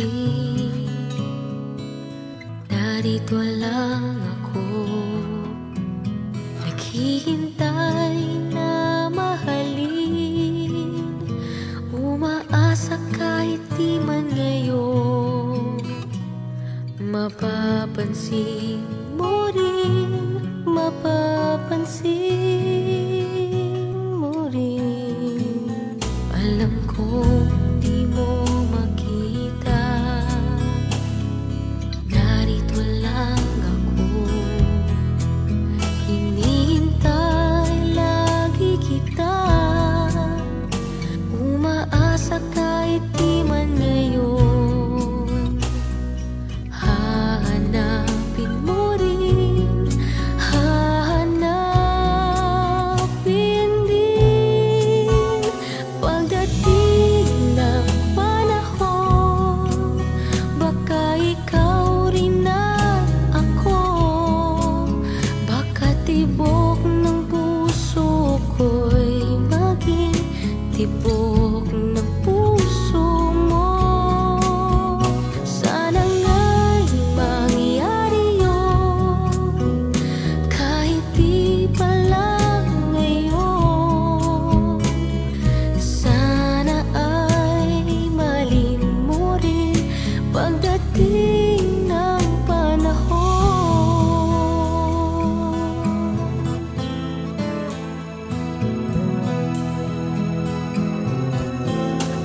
mapapansin. Narito lang ako, naghihintay na mahalin. Umaasa kahit di man ngayon mapapansin mo rin, mapapansin mo rin. Alam kong di mo makita, narito lang ako, hinihintay lagi kita. Umaasa kahit di man ngayon, hahanapin mo rin, hahanapin din. Pagdating ng panahon, baka ikaw rin at ako, baka tibok ng puso ko'y maging tibok ng puso mo. Sana nga'y mangyari yun, kahit di pa lang ngayon. Sana ay malin mo rin pagdating ng panahon.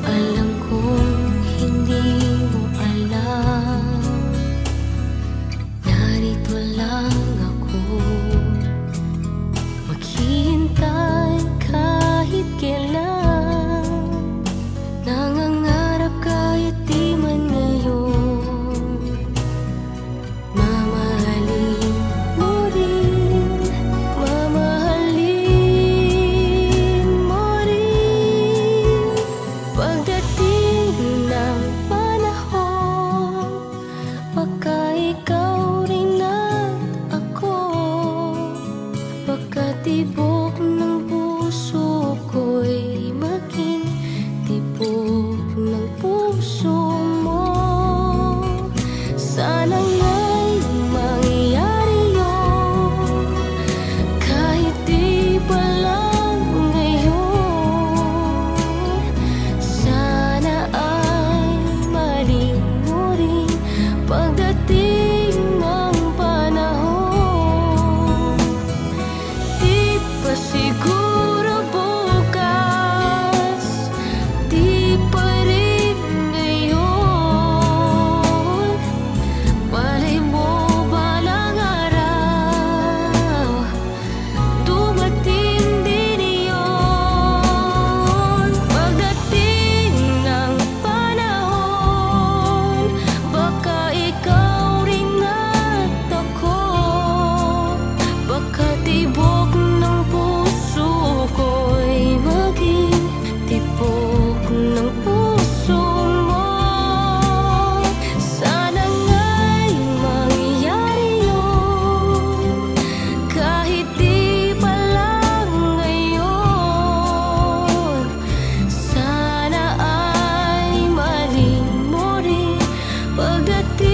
Alam kong hindi mo alam, narito lang ako, maghihintay kahit kailan. Nangangarap kahit di man ngayon, mamahalin mo rin, mamahalin mo rin. Pagdating ng panahon, baka ikaw rin at ako, baka tibok ng puso ko'y maging tibok ng puso mo. Sana nga'y mangyari yun, kahit di pa lang ngayon. Sana ay malin mo rin pagdating ng panahon. Di pa siguro bukas, di pa rin ngayon. Malay mo balang araw, dumating din iyon. Pagdating ng panahon, baka ikaw rin at ako, baka tibok ng puso ko'y maging tibok ng puso mo. Sana nga'y mangyari yun, kahit di pa lang ngayon. Sana ay malin mo rin pagdating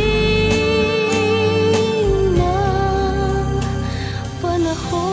ng panahon.